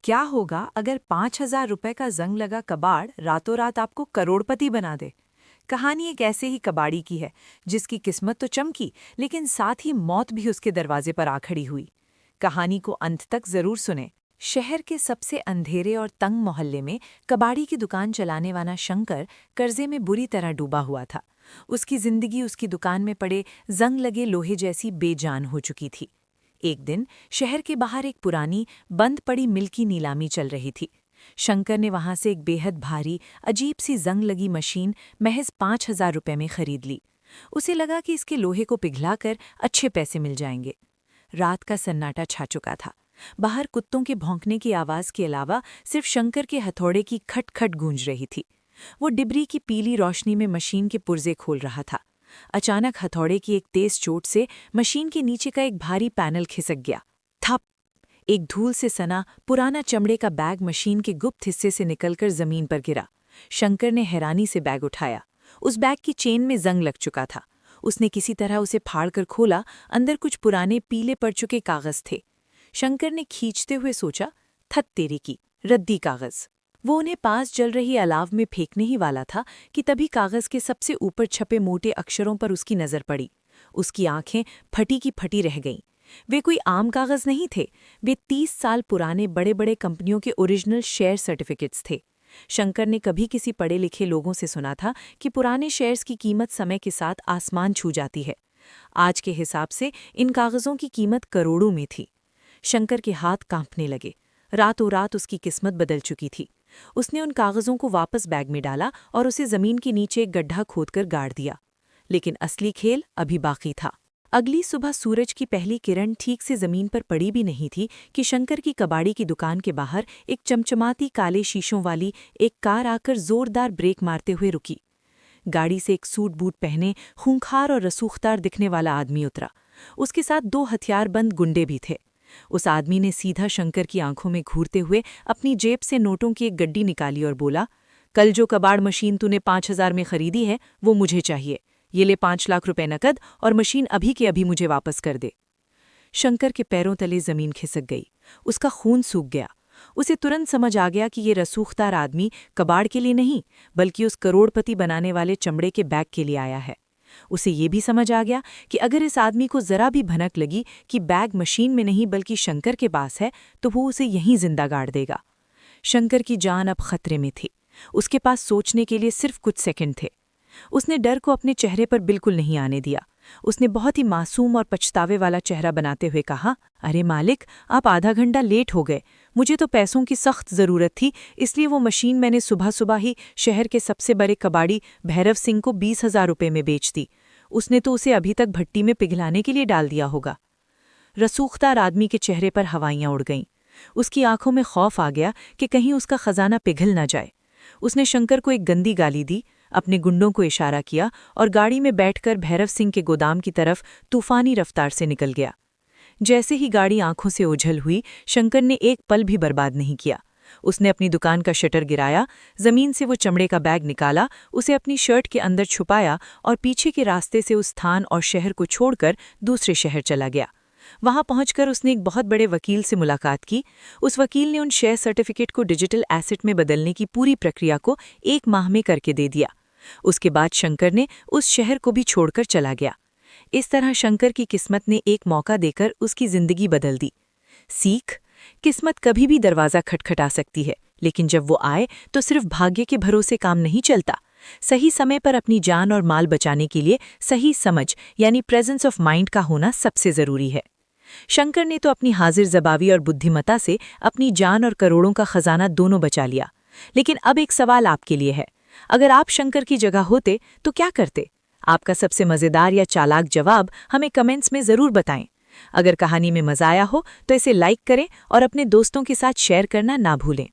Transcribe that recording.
क्या होगा अगर 5,000 रुपए का जंग लगा कबाड़ रातों रात आपको करोड़पति बना दे। कहानी एक ऐसे ही कबाड़ी की है जिसकी किस्मत तो चमकी, लेकिन साथ ही मौत भी उसके दरवाजे पर आ खड़ी हुई। कहानी को अंत तक जरूर सुने। शहर के सबसे अंधेरे और तंग मोहल्ले में कबाड़ी की दुकान चलाने वाला शंकर कर्जे में बुरी तरह डूबा हुआ था। उसकी जिंदगी उसकी दुकान में पड़े जंग लगे लोहे जैसी बेजान हो चुकी थी। एक दिन शहर के बाहर एक पुरानी बंद पड़ी मिल की नीलामी चल रही थी। शंकर ने वहां से एक बेहद भारी अजीब सी जंग लगी मशीन महज 5,000 रुपये में खरीद ली। उसे लगा कि इसके लोहे को पिघलाकर अच्छे पैसे मिल जाएंगे। रात का सन्नाटा छा चुका था। बाहर कुत्तों के भौंकने की आवाज के अलावा सिर्फ शंकर के हथौड़े की खटखट गूंज रही थी। वो डिबरी की पीली रोशनी में मशीन के पुर्जे खोल रहा था। अचानक हथौड़े की एक तेज चोट से मशीन के नीचे का एक भारी पैनल खिसक गया। थप! एक धूल से सना पुराना चमड़े का बैग मशीन के गुप्त हिस्से से निकलकर जमीन पर गिरा। शंकर ने हैरानी से बैग उठाया। उस बैग की चेन में जंग लग चुका था। उसने किसी तरह उसे फाड़कर खोला। अंदर कुछ पुराने पीले पड़ चुके कागज थे। शंकर ने खींचते हुए सोचा, थत तेरी की, रद्दी कागज। वो उन्हें पास जल रही अलाव में फेंकने ही वाला था कि तभी कागज के सबसे ऊपर छपे मोटे अक्षरों पर उसकी नजर पड़ी। उसकी आंखें फटी की फटी रह गईं। वे कोई आम कागज नहीं थे। वे 30 साल पुराने बड़े बड़े कंपनियों के ओरिजिनल शेयर सर्टिफिकेट्स थे। शंकर ने कभी किसी पढ़े लिखे लोगों से सुना था कि पुराने शेयर्स की कीमत समय के साथ आसमान छू जाती है। आज के हिसाब से इन कागजों की कीमत करोड़ों में थी। शंकर के हाथ कांपने लगे। रातों रात उसकी किस्मत बदल चुकी थी। उसने उन कागजों को वापस बैग में डाला और उसे जमीन के नीचे एक गड्ढा खोदकर गाड़ दिया। लेकिन असली खेल अभी बाकी था। अगली सुबह सूरज की पहली किरण ठीक से जमीन पर पड़ी भी नहीं थी कि शंकर की कबाड़ी की दुकान के बाहर एक चमचमाती काले शीशों वाली एक कार आकर जोरदार ब्रेक मारते हुए रुकी। गाड़ी से एक सूट बूट पहने खूंखार और रसूखदार दिखने वाला आदमी उतरा। उसके साथ 2 हथियारबंद गुंडे भी थे। उस आदमी ने सीधा शंकर की आंखों में घूरते हुए अपनी जेब से नोटों की एक गड्डी निकाली और बोला, कल जो कबाड़ मशीन तूने 5,000 में खरीदी है वो मुझे चाहिए। ये ले 5 लाख रुपए नकद और मशीन अभी के अभी मुझे वापस कर दे। शंकर के पैरों तले जमीन खिसक गई। उसका खून सूख गया। उसे तुरंत समझ आ गया कि ये रसूखदार आदमी कबाड़ के लिए नहीं बल्कि उस करोड़पति बनाने वाले चमड़े के बैग के लिए आया है। उसे ये भी समझ आ गया कि अगर इस आदमी को जरा भी भनक लगी कि बैग मशीन में नहीं बल्कि शंकर के पास है तो वो उसे यहीं जिंदा गाड़ देगा। शंकर की जान अब खतरे में थी। उसके पास सोचने के लिए सिर्फ कुछ सेकंड थे। उसने डर को अपने चेहरे पर बिल्कुल नहीं आने दिया। उसने बहुत ही मासूम और पछतावे वाला चेहरा बनाते हुए कहा, अरे मालिक, आप आधा घंटा लेट हो गए। मुझे तो पैसों की सख्त ज़रूरत थी, इसलिए वो मशीन मैंने सुबह सुबह ही शहर के सबसे बड़े कबाड़ी भैरव सिंह को 20,000 रुपये में बेच दी। उसने तो उसे अभी तक भट्टी में पिघलाने के लिए डाल दिया होगा। रसूखदार आदमी के चेहरे पर हवाइयाँ उड़ गईं। उसकी आंखों में खौफ आ गया कि कहीं उसका खजाना पिघल न जाए। उसने शंकर को एक गंदी गाली दी, अपने गुंडों को इशारा किया और गाड़ी में बैठकर भैरव सिंह के गोदाम की तरफ तूफानी रफ्तार से निकल गया। जैसे ही गाड़ी आंखों से ओझल हुई, शंकर ने एक पल भी बर्बाद नहीं किया। उसने अपनी दुकान का शटर गिराया, जमीन से वो चमड़े का बैग निकाला, उसे अपनी शर्ट के अंदर छुपाया और पीछे के रास्ते से उस स्थान और शहर को छोड़कर दूसरे शहर चला गया। वहां पहुंचकर उसने एक बहुत बड़े वकील से मुलाकात की। उस वकील ने उन शेयर सर्टिफिकेट को डिजिटल एसेट में बदलने की पूरी प्रक्रिया को 1 माह में करके दे दिया। उसके बाद शंकर ने उस शहर को भी छोड़कर चला गया। इस तरह शंकर की किस्मत ने एक मौका देकर उसकी जिंदगी बदल दी। सीख: किस्मत कभी भी दरवाज़ा खटखटा सकती है, लेकिन जब वो आए तो सिर्फ भाग्य के भरोसे काम नहीं चलता। सही समय पर अपनी जान और माल बचाने के लिए सही समझ यानी प्रेजेंस ऑफ माइंड का होना सबसे ज़रूरी है। शंकर ने तो अपनी हाजिर जबावी और बुद्धिमत्ता से अपनी जान और करोड़ों का खजाना दोनों बचा लिया। लेकिन अब एक सवाल आपके लिए है, अगर आप शंकर की जगह होते तो क्या करते? आपका सबसे मज़ेदार या चालाक जवाब हमें कमेंट्स में ज़रूर बताएं। अगर कहानी में मज़ा आया हो तो इसे लाइक करें और अपने दोस्तों के साथ शेयर करना ना भूलें।